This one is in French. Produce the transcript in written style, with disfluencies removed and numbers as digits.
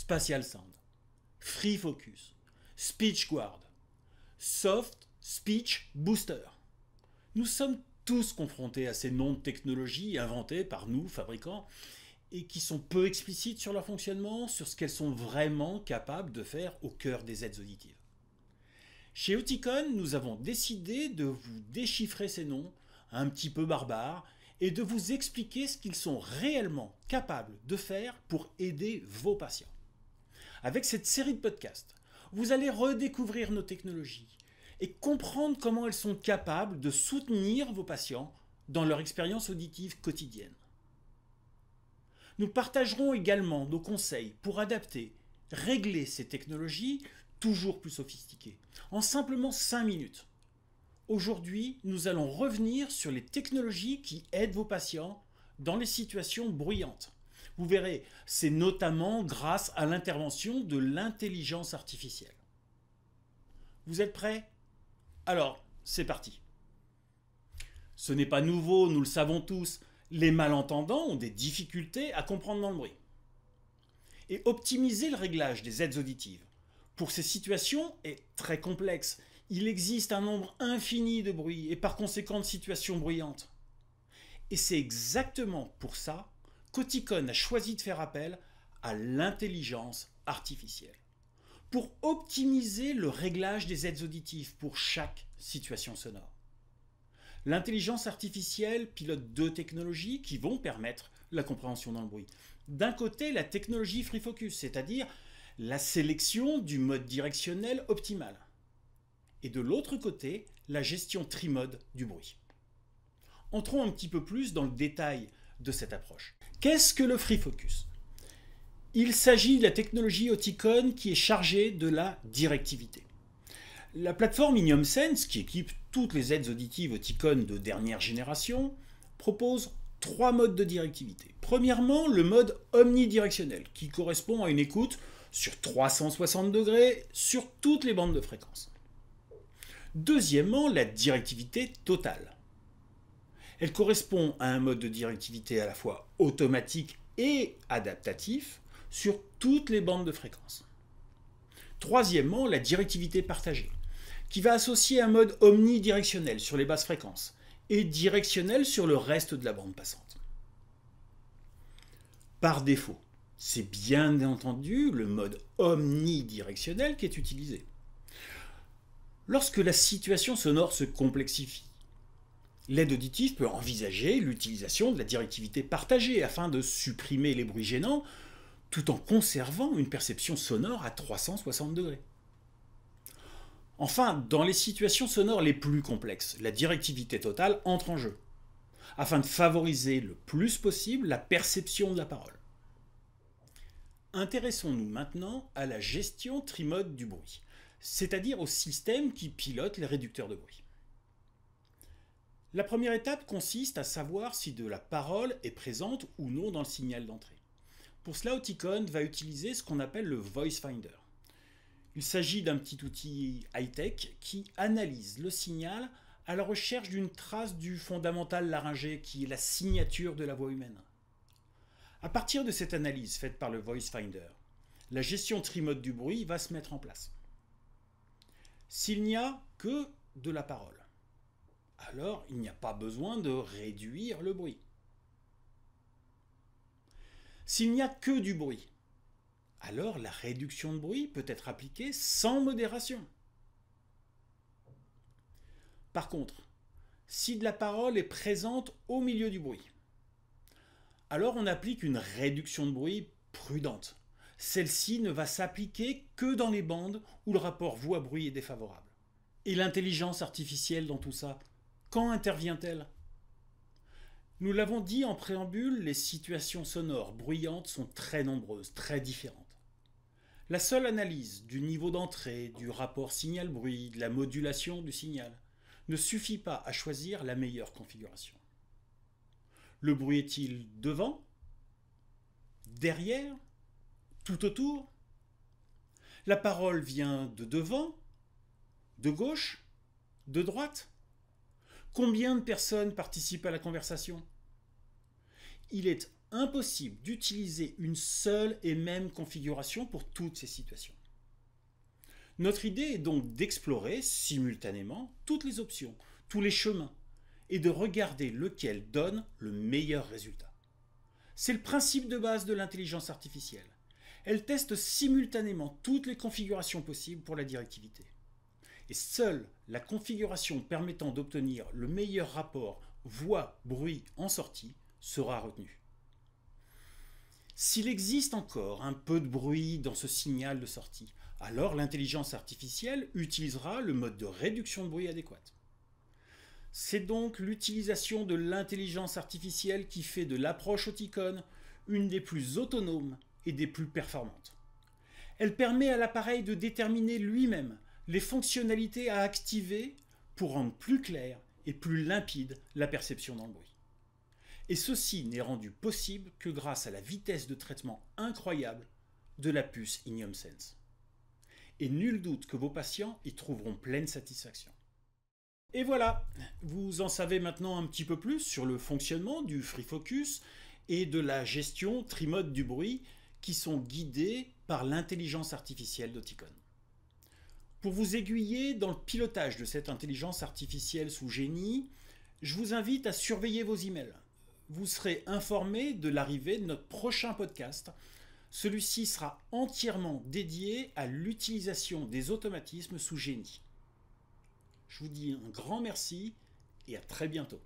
Spatial Sound, Free Focus, Speech Guard, Soft Speech Booster. Nous sommes tous confrontés à ces noms de technologies inventées par nous, fabricants, et qui sont peu explicites sur leur fonctionnement, sur ce qu'elles sont vraiment capables de faire au cœur des aides auditives. Chez Oticon, nous avons décidé de vous déchiffrer ces noms, un petit peu barbares, et de vous expliquer ce qu'ils sont réellement capables de faire pour aider vos patients. Avec cette série de podcasts, vous allez redécouvrir nos technologies et comprendre comment elles sont capables de soutenir vos patients dans leur expérience auditive quotidienne. Nous partagerons également nos conseils pour adapter, régler ces technologies toujours plus sophistiquées, en simplement 5 minutes. Aujourd'hui, nous allons revenir sur les technologies qui aident vos patients dans les situations bruyantes. Vous verrez, c'est notamment grâce à l'intervention de l'intelligence artificielle. Vous êtes prêts? Alors, c'est parti. Ce n'est pas nouveau, nous le savons tous, les malentendants ont des difficultés à comprendre dans le bruit. Et optimiser le réglage des aides auditives pour ces situations est très complexe. Il existe un nombre infini de bruits et par conséquent de situations bruyantes. Et c'est exactement pour ça qu'Oticon a choisi de faire appel à l'intelligence artificielle pour optimiser le réglage des aides auditives pour chaque situation sonore. L'intelligence artificielle pilote 2 technologies qui vont permettre la compréhension dans le bruit. D'un côté, la technologie Free Focus, c'est-à-dire la sélection du mode directionnel optimal. Et de l'autre côté, la gestion trimode du bruit. Entrons un petit peu plus dans le détail de cette approche. Qu'est-ce que le Free Focus? Il s'agit de la technologie Oticon qui est chargée de la directivité. La plateforme IniumSense, qui équipe toutes les aides auditives Oticon de dernière génération, propose 3 modes de directivité. Premièrement, le mode omnidirectionnel, qui correspond à une écoute sur 360 degrés sur toutes les bandes de fréquence. Deuxièmement, la directivité totale. Elle correspond à un mode de directivité à la fois automatique et adaptatif sur toutes les bandes de fréquence. Troisièmement, la directivité partagée, qui va associer un mode omnidirectionnel sur les basses fréquences et directionnel sur le reste de la bande passante. Par défaut, c'est bien entendu le mode omnidirectionnel qui est utilisé. Lorsque la situation sonore se complexifie, l'aide auditive peut envisager l'utilisation de la directivité partagée afin de supprimer les bruits gênants tout en conservant une perception sonore à 360 degrés. Enfin, dans les situations sonores les plus complexes, la directivité totale entre en jeu, afin de favoriser le plus possible la perception de la parole. Intéressons-nous maintenant à la gestion trimode du bruit, c'est-à-dire au système qui pilote les réducteurs de bruit. La première étape consiste à savoir si de la parole est présente ou non dans le signal d'entrée. Pour cela, Oticon va utiliser ce qu'on appelle le Voice Finder. Il s'agit d'un petit outil high-tech qui analyse le signal à la recherche d'une trace du fondamental laryngé qui est la signature de la voix humaine. À partir de cette analyse faite par le Voice Finder, la gestion trimode du bruit va se mettre en place. S'il n'y a que de la parole, alors il n'y a pas besoin de réduire le bruit. S'il n'y a que du bruit, alors la réduction de bruit peut être appliquée sans modération. Par contre, si de la parole est présente au milieu du bruit, alors on applique une réduction de bruit prudente. Celle-ci ne va s'appliquer que dans les bandes où le rapport voix-bruit est défavorable. Et l'intelligence artificielle dans tout ça, quand intervient-elle? Nous l'avons dit en préambule, les situations sonores bruyantes sont très nombreuses, très différentes. La seule analyse du niveau d'entrée, du rapport signal-bruit, de la modulation du signal, ne suffit pas à choisir la meilleure configuration. Le bruit est-il devant? Derrière? Tout autour? La parole vient de devant? De gauche? De droite? Combien de personnes participent à la conversation? Il est impossible d'utiliser une seule et même configuration pour toutes ces situations. Notre idée est donc d'explorer simultanément toutes les options, tous les chemins, et de regarder lequel donne le meilleur résultat. C'est le principe de base de l'intelligence artificielle. Elle teste simultanément toutes les configurations possibles pour la directivité. Et seule la configuration permettant d'obtenir le meilleur rapport voix-bruit en sortie sera retenue. S'il existe encore un peu de bruit dans ce signal de sortie, alors l'intelligence artificielle utilisera le mode de réduction de bruit adéquat. C'est donc l'utilisation de l'intelligence artificielle qui fait de l'approche Oticon une des plus autonomes et des plus performantes. Elle permet à l'appareil de déterminer lui-même les fonctionnalités à activer pour rendre plus claire et plus limpide la perception dans le bruit. Et ceci n'est rendu possible que grâce à la vitesse de traitement incroyable de la puce IniumSense. Et nul doute que vos patients y trouveront pleine satisfaction. Et voilà, vous en savez maintenant un petit peu plus sur le fonctionnement du FreeFocus et de la gestion trimode du bruit qui sont guidés par l'intelligence artificielle d'Oticon. Pour vous aiguiller dans le pilotage de cette intelligence artificielle sous génie, je vous invite à surveiller vos emails. Vous serez informé de l'arrivée de notre prochain podcast. Celui-ci sera entièrement dédié à l'utilisation des automatismes sous génie. Je vous dis un grand merci et à très bientôt.